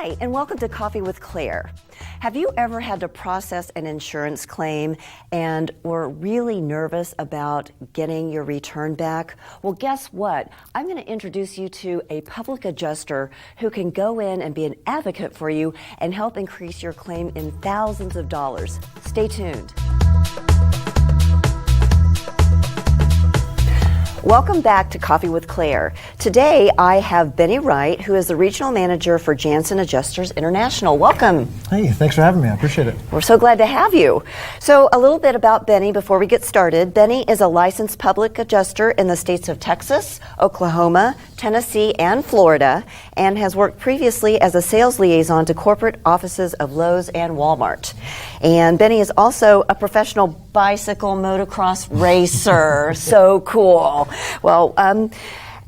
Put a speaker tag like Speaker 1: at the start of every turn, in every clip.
Speaker 1: Hi, and welcome to Coffee with Claire. Have you ever had to process an insurance claim and were really nervous about getting your return back? Well, guess what? I'm going to introduce you to a public adjuster who can go in and be an advocate for you and help increase your claim in thousands of dollars. Stay tuned. Welcome back to Coffee with Claire. Today I have Benny Wright, who is the Regional Manager for Janssen Adjusters International. Welcome.
Speaker 2: Hey, thanks for having me. I appreciate it.
Speaker 1: We're so glad to have you. So a little bit about Benny before we get started. Benny is a licensed public adjuster in the states of Texas, Oklahoma, Tennessee, and Florida, and has worked previously as a sales liaison to corporate offices of Lowe's and Walmart. And Benny is also a professional bicycle motocross racer. So cool. Well,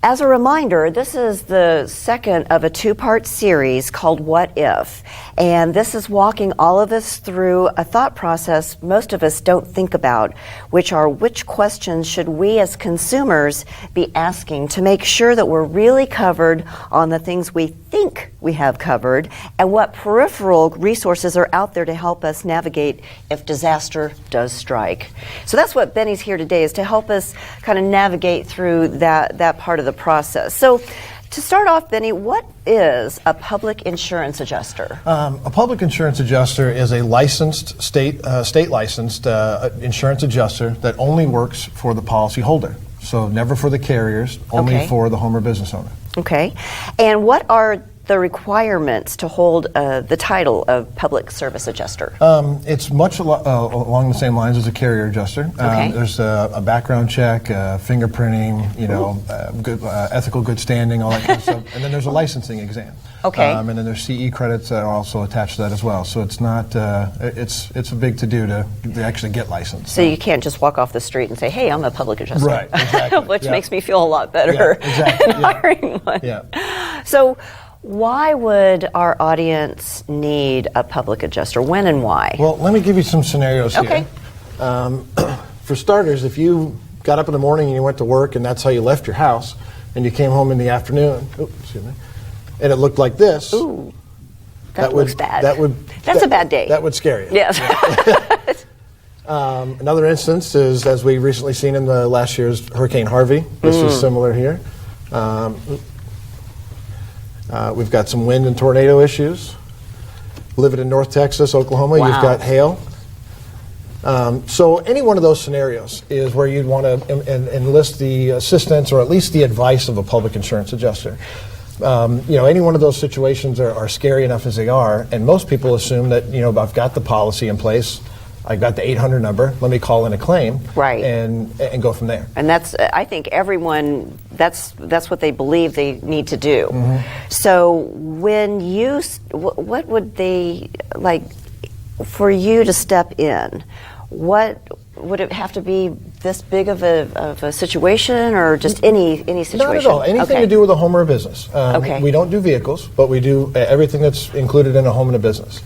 Speaker 1: as a reminder, this is the second of a two-part series called What If? And this is walking all of us through a thought process most of us don't think about, which are which questions should we as consumers be asking to make sure that we're really covered on the things we think we have covered, and what peripheral resources are out there to help us navigate if disaster does strike. So that's what Benny's here today, is to help us kind of navigate through that part of the process. So to start off, Benny, what is a public insurance adjuster?
Speaker 2: A public insurance adjuster is a licensed, state licensed insurance adjuster that only works for the policyholder. So never for the carriers, only for the home or business owner.
Speaker 1: Okay. And what are the requirements to hold the title of public service adjuster?
Speaker 2: It's much along the same lines as a carrier adjuster. There's a background check, fingerprinting, good, ethical good standing, all that kind of stuff. And then there's a licensing exam.
Speaker 1: Okay.
Speaker 2: And then there's CE credits that are also attached to that as well. So it's not, it's a big to-do to actually get licensed.
Speaker 1: So you can't just walk off the street and say, hey, I'm a public adjuster.
Speaker 2: Right, exactly.
Speaker 1: Which makes me feel a lot better
Speaker 2: exactly.
Speaker 1: than hiring one.
Speaker 2: Yeah.
Speaker 1: So why would our audience need a public adjuster? When and why?
Speaker 2: Well, let me give you some scenarios here. For starters, if you got up in the morning and you went to work and that's how you left your house, and you came home in the afternoon, and it looked like this.
Speaker 1: Ooh, that looks bad. That's a bad day.
Speaker 2: That would scare you.
Speaker 1: Yes.
Speaker 2: Another instance is, as we recently seen in the last year's Hurricane Harvey. This is similar here. We've got some wind and tornado issues. Living in North Texas, Oklahoma, you've got hail. So any one of those scenarios is where you'd want to enlist the assistance or at least the advice of a public insurance adjuster. Any one of those situations are scary enough as they are, and most people assume that, I've got the policy in place, I've got the 800 number, let me call in a claim,
Speaker 1: right,
Speaker 2: and go from there.
Speaker 1: And that's, I think everyone, that's what they believe they need to do. So when you, what would they, like, for you to step in, what would it have to be this big of a situation, or just any situation?
Speaker 2: Not at all. Anything to do with a home or a business. We don't do vehicles, but we do everything that's included in a home and a business.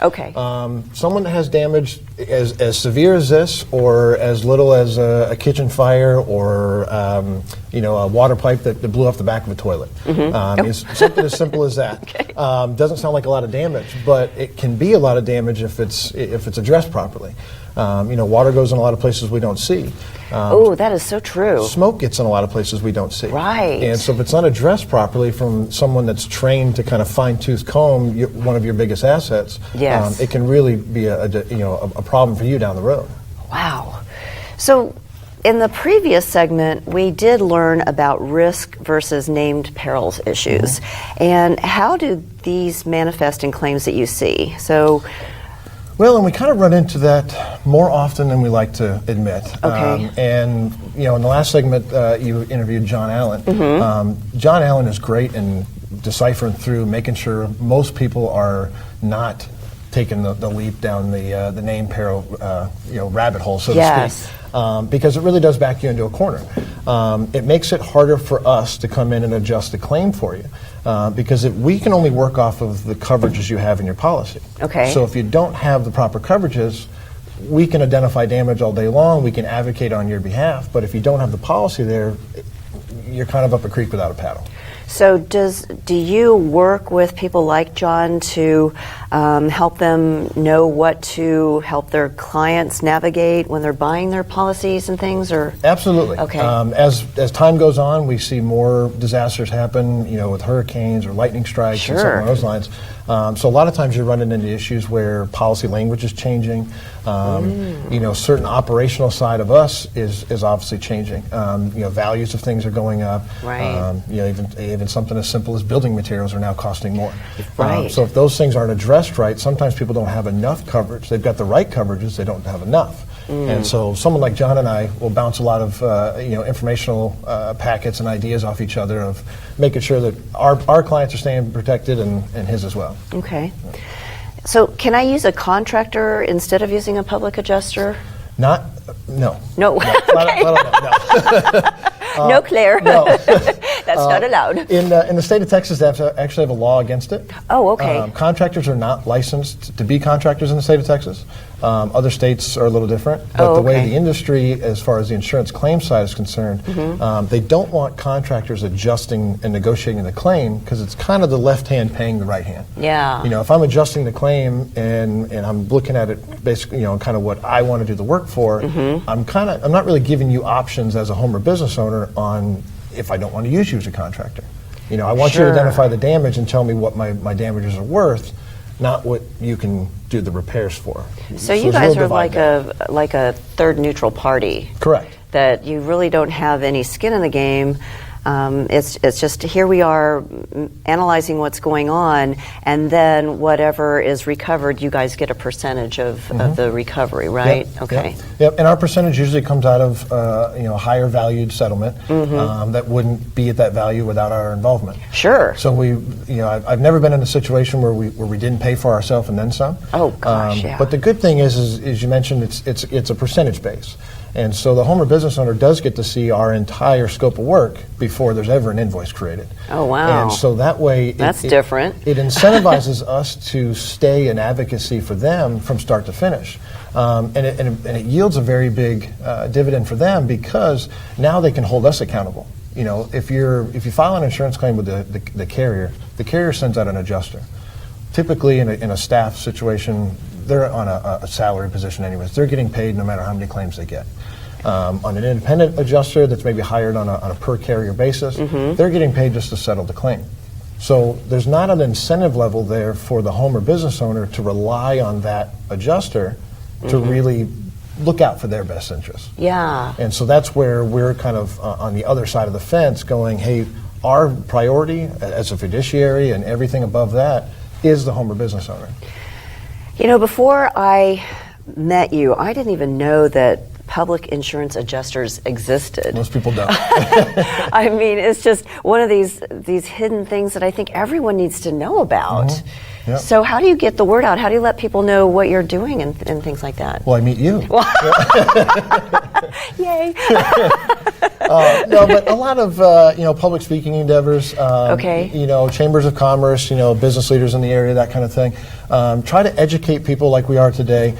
Speaker 2: Someone that has damage as severe as this, or as little as a kitchen fire, or a water pipe that blew off the back of a toilet. It's something as simple as that. Doesn't sound like a lot of damage, but it can be a lot of damage if it's addressed properly. Water goes in a lot of places we don't see.
Speaker 1: Oh, that is so true.
Speaker 2: Smoke gets in a lot of places we don't see.
Speaker 1: Right.
Speaker 2: And so if it's not addressed properly from someone that's trained to kind of fine-tooth comb one of your biggest assets, it can really be a problem for you down the road. Wow.
Speaker 1: So in the previous segment, we did learn about risk versus named perils issues. And how do these manifest in claims that you see? So,
Speaker 2: well, and we kind of run into that more often than we like to admit. In the last segment, you interviewed John Allen. John Allen is great in deciphering through, making sure most people are not taking the leap down the name peril rabbit hole, so to speak. Because it really does back you into a corner. It makes it harder for us to come in and adjust the claim for you. Because we can only work off of the coverages you have in your policy. So if you don't have the proper coverages, we can identify damage all day long, we can advocate on your behalf, but if you don't have the policy there, you're kind of up a creek without a paddle.
Speaker 1: So do you work with people like John to help them know what to help their clients navigate when they're buying their policies and things? Or
Speaker 2: Absolutely.
Speaker 1: Okay.
Speaker 2: As time goes on, we see more disasters happen, with hurricanes or lightning strikes and something along those lines. So a lot of times you're running into issues where policy language is changing. Certain operational side of us is obviously changing. Values of things are going up.
Speaker 1: Right.
Speaker 2: Even something as simple as building materials are now costing more.
Speaker 1: Right.
Speaker 2: So if those things aren't addressed right, sometimes people don't have enough coverage. They've got the right coverages, they don't have enough. And so someone like John and I will bounce a lot of informational packets and ideas off each other of making sure that our clients are staying protected and his as well.
Speaker 1: Okay. So can I use a contractor instead of using a public adjuster?
Speaker 2: No.
Speaker 1: No.
Speaker 2: No.
Speaker 1: No, Claire.
Speaker 2: No.
Speaker 1: That's not allowed.
Speaker 2: In the state of Texas, they actually have a law against it.
Speaker 1: Oh, okay.
Speaker 2: Contractors are not licensed to be contractors in the state of Texas. Other states are a little different. But the way the industry, as far as the insurance claim side is concerned, they don't want contractors adjusting and negotiating the claim because it's kind of the left hand paying the right hand.
Speaker 1: Yeah.
Speaker 2: If I'm adjusting the claim and I'm looking at it basically, kind of what I want to do the work for, I'm not really giving you options as a home or business owner on if I don't want to use you as a contractor. I want you to identify the damage and tell me what my damages are worth, not what you can do the repairs for.
Speaker 1: So you guys are like a third neutral party.
Speaker 2: Correct.
Speaker 1: That you really don't have any skin in the game. It's just here we are analyzing what's going on, and then whatever is recovered, you guys get a percentage of the recovery, right?
Speaker 2: Yep.
Speaker 1: Okay.
Speaker 2: Yep. And our percentage usually comes out of a higher valued settlement that wouldn't be at that value without our involvement.
Speaker 1: Sure.
Speaker 2: So I've never been in a situation where we didn't pay for ourselves and then some.
Speaker 1: Oh gosh, yeah.
Speaker 2: But the good thing is you mentioned it's a percentage base. And so the home or business owner does get to see our entire scope of work before there's ever an invoice created.
Speaker 1: Oh, wow.
Speaker 2: And so that way...
Speaker 1: That's different.
Speaker 2: It incentivizes us to stay in advocacy for them from start to finish. And it yields a very big dividend for them because now they can hold us accountable. If you file an insurance claim with the carrier sends out an adjuster. Typically in a staff situation, they're on a salary position anyways. They're getting paid no matter how many claims they get. On an independent adjuster that's maybe hired on a per carrier basis, they're getting paid just to settle the claim. So there's not an incentive level there for the home or business owner to rely on that adjuster to really look out for their best interests.
Speaker 1: Yeah.
Speaker 2: And so that's where we're kind of on the other side of the fence going, hey, our priority as a fiduciary and everything above that is the home or business owner.
Speaker 1: Before I met you, I didn't even know that public insurance adjusters existed.
Speaker 2: Most people don't.
Speaker 1: I mean, it's just one of these hidden things that I think everyone needs to know about.
Speaker 2: Yep.
Speaker 1: So how do you get the word out? How do you let people know what you're doing and things like that?
Speaker 2: Well, I meet you.
Speaker 1: Yay.
Speaker 2: No, but a lot of public speaking endeavors. Chambers of commerce. Business leaders in the area, that kind of thing. Try to educate people like we are today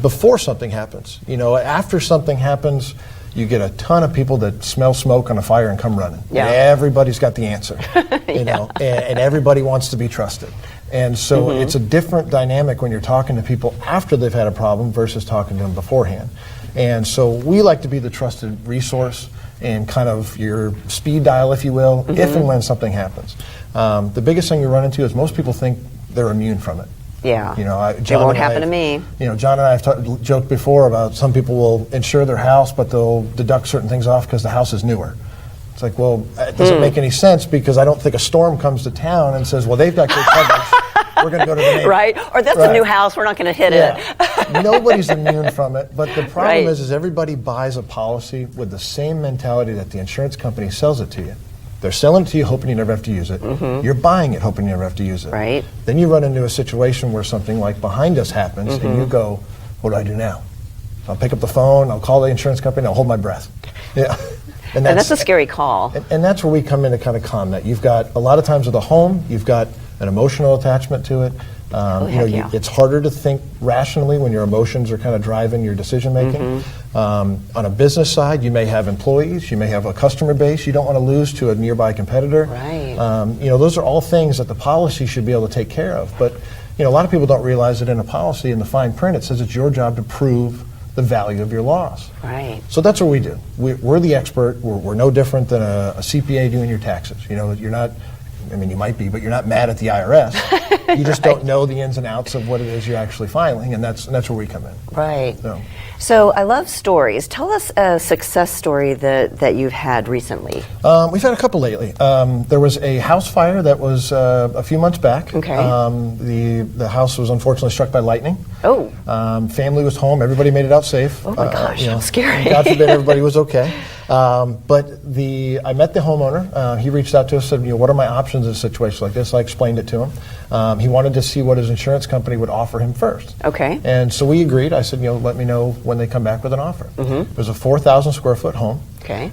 Speaker 2: before something happens. After something happens, you get a ton of people that smell smoke on a fire and come running.
Speaker 1: Yeah.
Speaker 2: Everybody's got the answer. And everybody wants to be trusted. And so it's a different dynamic when you're talking to people after they've had a problem versus talking to them beforehand. And so we like to be the trusted resource and kind of your speed dial, if you will, if and when something happens. The biggest thing we run into is most people think they're immune from it.
Speaker 1: Yeah.
Speaker 2: It
Speaker 1: won't happen to me.
Speaker 2: John and I have joked before about some people will insure their house, but they'll deduct certain things off because the house is newer. It's like, well, it doesn't make any sense because I don't think a storm comes to town and says, well, they've got good coverage. We're going to go to the neighbor.
Speaker 1: Right. Or that's a new house. We're not going to hit it.
Speaker 2: Nobody's immune from it. But the problem is everybody buys a policy with the same mentality that the insurance company sells it to you. They're selling it to you hoping you never have to use it. You're buying it hoping you never have to use it.
Speaker 1: Right.
Speaker 2: Then you run into a situation where something like behind us happens and you go, what do I do now? I'll pick up the phone, I'll call the insurance company, I'll hold my breath. Yeah.
Speaker 1: And that's a scary call.
Speaker 2: And that's where we come in to kind of calm that. You've got, a lot of times with a home, you've got an emotional attachment to it.
Speaker 1: Heck yeah.
Speaker 2: It's harder to think rationally when your emotions are kind of driving your decision making. On a business side, you may have employees, you may have a customer base you don't want to lose to a nearby competitor.
Speaker 1: Right.
Speaker 2: Those are all things that the policy should be able to take care of. But a lot of people don't realize that in a policy, in the fine print, it says it's your job to prove the value of your loss.
Speaker 1: Right.
Speaker 2: So that's what we do. We're the expert. We're no different than a CPA doing your taxes. You're not, you might be, but you're not mad at the IRS. You just don't know the ins and outs of what it is you're actually filing, and that's where we come in.
Speaker 1: Right. So I love stories. Tell us a success story that you've had recently.
Speaker 2: We've had a couple lately. There was a house fire that was a few months back.
Speaker 1: Okay.
Speaker 2: The house was unfortunately struck by lightning.
Speaker 1: Oh.
Speaker 2: Family was home. Everybody made it out safe.
Speaker 1: Oh my gosh, how scary.
Speaker 2: God forbid everybody was okay. But I met the homeowner. He reached out to us and said, what are my options in a situation like this? I explained it to him. He wanted to see what his insurance company would offer him first.
Speaker 1: Okay.
Speaker 2: And so we agreed. I said, let me know when they come back with an offer. It was a 4,000 square foot home.
Speaker 1: Okay.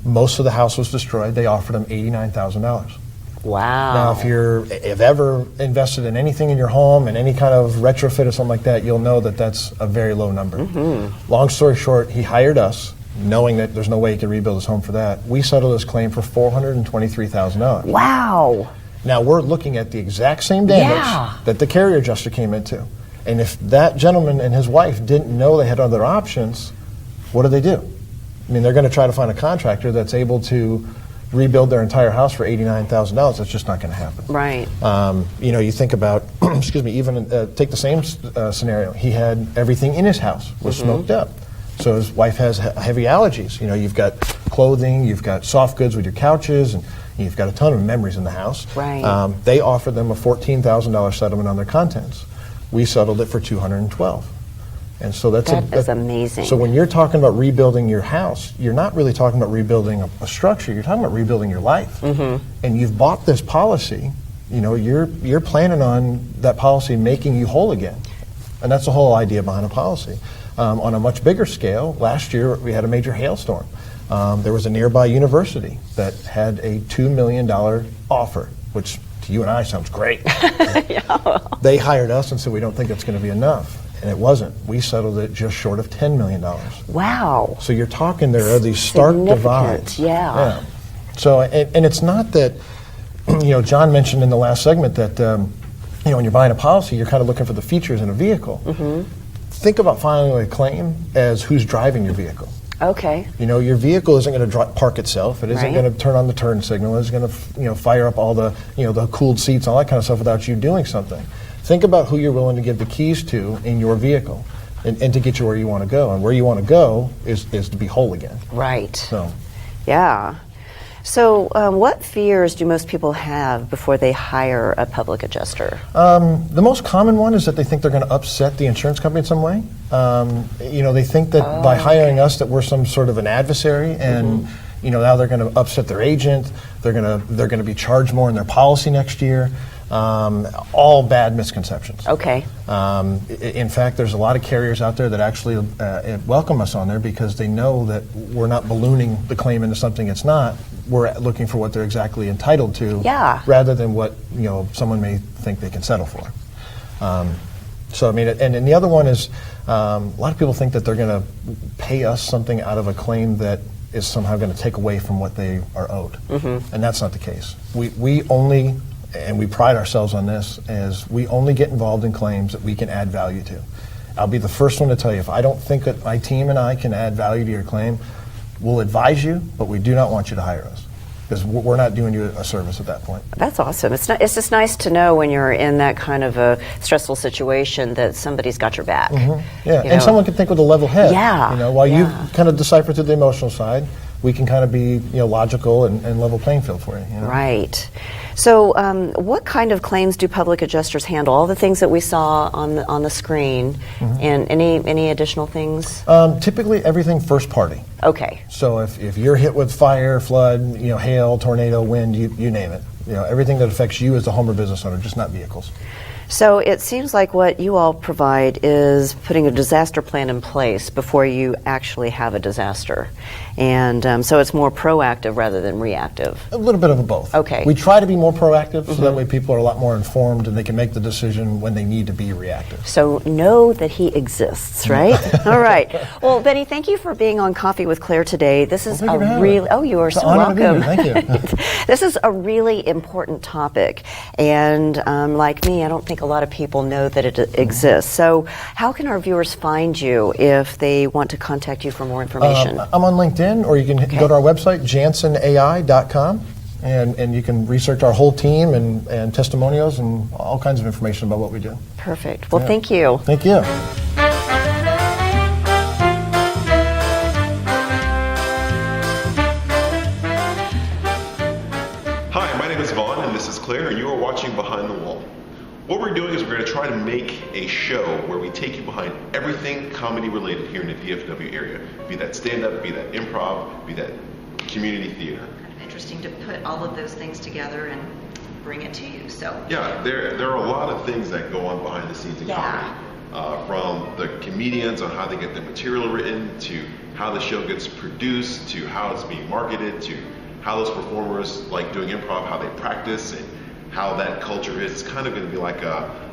Speaker 2: Most of the house was destroyed. They offered him $89,000.
Speaker 1: Wow.
Speaker 2: Now, if you've ever invested in anything in your home and any kind of retrofit or something like that, you'll know that that's a very low number. Long story short, he hired us, knowing that there's no way he could rebuild his home for that. We settled his claim for $423,000.
Speaker 1: Wow.
Speaker 2: Now, we're looking at the exact same damage that the carrier adjuster came into. And if that gentleman and his wife didn't know they had other options, what do? They're going to try to find a contractor that's able to rebuild their entire house for $89,000. That's just not going to happen.
Speaker 1: Right.
Speaker 2: You think about, even take the same scenario. He had everything in his house was smoked up. So his wife has heavy allergies. You've got clothing, you've got soft goods with your couches, and you've got a ton of memories in the house.
Speaker 1: Right.
Speaker 2: They offered them a $14,000 settlement on their contents. We settled it for $212,000. And so that
Speaker 1: is amazing.
Speaker 2: So when you're talking about rebuilding your house, you're not really talking about rebuilding a structure. You're talking about rebuilding your life. And you've bought this policy. You're planning on that policy making you whole again. And that's the whole idea behind a policy. On a much bigger scale, last year we had a major hailstorm. There was a nearby university that had a $2 million offer, which to you and I sounds great. They hired us and said, we don't think it's going to be enough. And it wasn't. We settled it just short of $10 million.
Speaker 1: Wow.
Speaker 2: So you're talking, there are these stark divides.
Speaker 1: Yeah.
Speaker 2: So, and it's not that, John mentioned in the last segment that, when you're buying a policy, you're kind of looking for the features in a vehicle. Think about filing a claim as who's driving your vehicle.
Speaker 1: Okay.
Speaker 2: Your vehicle isn't going to park itself. It isn't going to turn on the turn signal. It's going to, fire up all the, the cooled seats, all that kind of stuff without you doing something. Think about who you're willing to give the keys to in your vehicle and to get you where you want to go. And where you want to go is to be whole again.
Speaker 1: Right.
Speaker 2: So.
Speaker 1: Yeah. So what fears do most people have before they hire a public adjuster?
Speaker 2: The most common one is that they think they're going to upset the insurance company in some way. They think that by hiring us that we're some sort of an adversary and now they're going to upset their agent. They're going to be charged more in their policy next year. All bad misconceptions.
Speaker 1: Okay.
Speaker 2: In fact, there's a lot of carriers out there that actually welcome us on there because they know that we're not ballooning the claim into something it's not. We're looking for what they're exactly entitled to, rather than what someone may think they can settle for. And the other one is a lot of people think that they're going to pay us something out of a claim that is somehow going to take away from what they are owed, and that's not the case. We only. And we pride ourselves on this, as we only get involved in claims that we can add value to. I'll be the first one to tell you, if I don't think that my team and I can add value to your claim, we'll advise you, but we do not want you to hire us. Because we're not doing you a service at that point.
Speaker 1: That's awesome. It's just nice to know when you're in that kind of a stressful situation that somebody's got your back.
Speaker 2: Yeah, and someone can think with a level head. While you kind of decipher through the emotional side, we can kind of be logical and level playing field for you.
Speaker 1: Right. So what kind of claims do public adjusters handle? All the things that we saw on the screen, and any additional things?
Speaker 2: Typically everything first party.
Speaker 1: Okay.
Speaker 2: So if you're hit with fire, flood, hail, tornado, wind, you name it. Everything that affects you as a home or business owner, just not vehicles.
Speaker 1: So it seems like what you all provide is putting a disaster plan in place before you actually have a disaster. And so it's more proactive rather than reactive.
Speaker 2: A little bit of a both.
Speaker 1: Okay.
Speaker 2: We try to be more proactive so that way people are a lot more informed and they can make the decision when they need to be reactive.
Speaker 1: So know that he exists, right? All right. Well, Benny, thank you for being on Coffee with Claire today. This is
Speaker 2: thank you for having
Speaker 1: really,
Speaker 2: me.
Speaker 1: oh, you are
Speaker 2: It's an
Speaker 1: so
Speaker 2: honor to be here.
Speaker 1: welcome.
Speaker 2: Thank you.
Speaker 1: This is a really important topic. And like me, I don't think a lot of people know that it exists. So how can our viewers find you if they want to contact you for more information?
Speaker 2: I'm on LinkedIn, or you can go to our website, jansenai.com, and you can research our whole team and testimonials and all kinds of information about what we do.
Speaker 1: Perfect. Well, thank you.
Speaker 2: Thank you.
Speaker 3: Hi, my name is Vaughn, and this is Claire, and you are watching Behind the Wall. What we're doing is we're going to try to make a show where we take you behind everything comedy related here in the DFW area. Be that stand-up, be that improv, be that community theater.
Speaker 1: Kind of interesting to put all of those things together and bring it to you. So
Speaker 3: Yeah, there are a lot of things that go on behind the scenes in comedy. From the comedians on how they get the material written, to how the show gets produced, to how it's being marketed, to how those performers like doing improv, how they practice, and how that culture is. It's kind of going to be like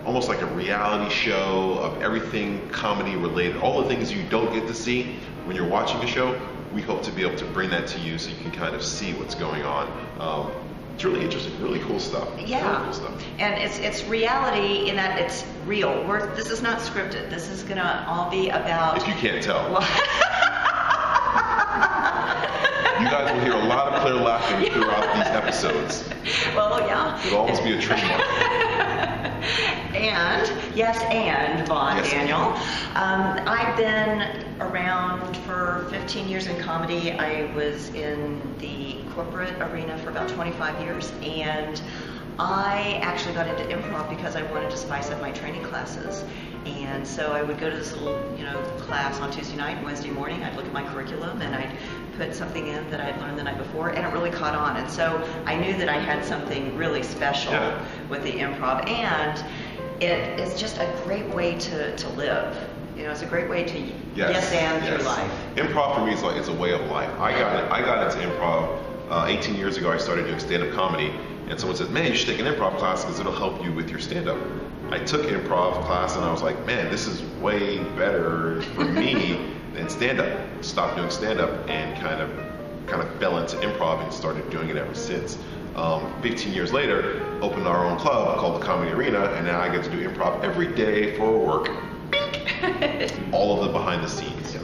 Speaker 3: almost like a reality show of everything comedy related. All the things you don't get to see when you're watching a show, we hope to be able to bring that to you so you can kind of see what's going on. It's really interesting, really cool stuff.
Speaker 1: yeah,
Speaker 3: Really cool stuff.
Speaker 1: and it's reality in that it's real. This is not scripted. This is gonna all be about.
Speaker 3: If you can't tell. You guys will hear a lot of Claire laughing throughout these episodes.
Speaker 1: Well, yeah.
Speaker 3: It'll almost be a trademark.
Speaker 1: And Vaughn,
Speaker 3: Yes.
Speaker 1: Daniel. I've been around for 15 years in comedy. I was in the corporate arena for about 25 years, and I actually got into improv because I wanted to spice up my training classes. And so I would go to this little, class on Tuesday night and Wednesday morning. I'd look at my curriculum and I'd put something in that I'd learned the night before, and it really caught on. And so I knew that I had something really special with the improv, and it is just a great way to live. It's a great way to through life.
Speaker 3: Improv for me is it's a way of life. I got into improv 18 years ago. I started doing stand-up comedy, and someone said, "Man, you should take an improv class because it'll help you with your stand-up." I took improv class and I was like, "Man, this is way better for me than stand-up." Stopped doing stand-up and kind of fell into improv and started doing it ever since. 15 years later, opened our own club called the Comedy Arena, and now I get to do improv every day for work. All of the behind the scenes.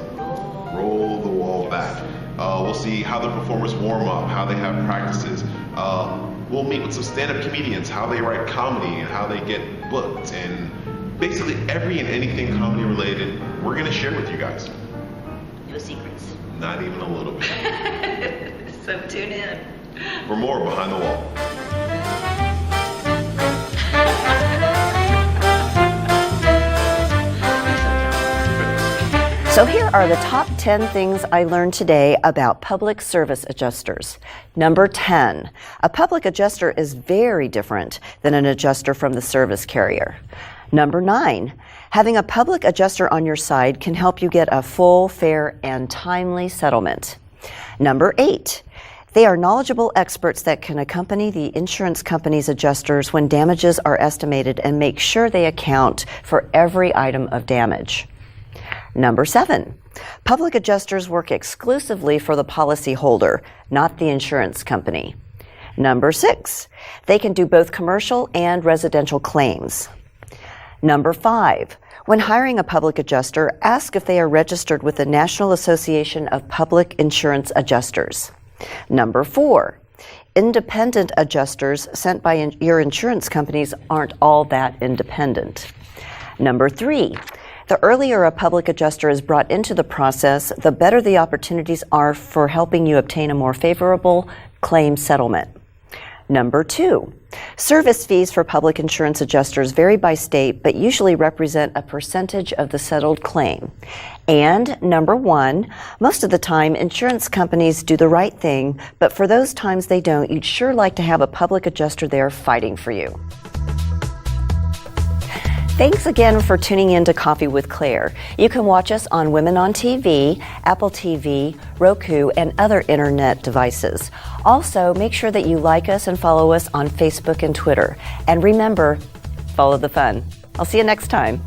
Speaker 3: Roll the wall back. We'll see how the performers warm up, how they have practices. We'll meet with some stand-up comedians, how they write comedy and how they get booked, and basically every and anything comedy related, we're going to share with you guys.
Speaker 1: No secrets.
Speaker 3: Not even a little bit.
Speaker 1: So tune in.
Speaker 3: For more Behind the Wall.
Speaker 1: So here are the top 10 things I learned today about public service adjusters. Number 10, a public adjuster is very different than an adjuster from the service carrier. Number 9, having a public adjuster on your side can help you get a full, fair, and timely settlement. Number 8, they are knowledgeable experts that can accompany the insurance company's adjusters when damages are estimated and make sure they account for every item of damage. Number 7, public adjusters work exclusively for the policyholder, not the insurance company. Number 6, they can do both commercial and residential claims. Number 5, when hiring a public adjuster, ask if they are registered with the National Association of Public Insurance Adjusters. Number 4, independent adjusters sent by your insurance companies aren't all that independent. Number 3, the earlier a public adjuster is brought into the process, the better the opportunities are for helping you obtain a more favorable claim settlement. Number 2, service fees for public insurance adjusters vary by state, but usually represent a percentage of the settled claim. And number 1, most of the time, insurance companies do the right thing, but for those times they don't, you'd sure like to have a public adjuster there fighting for you. Thanks again for tuning in to Coffee with Claire. You can watch us on Women on TV, Apple TV, Roku, and other internet devices. Also, make sure that you like us and follow us on Facebook and Twitter. And remember, follow the fun. I'll see you next time.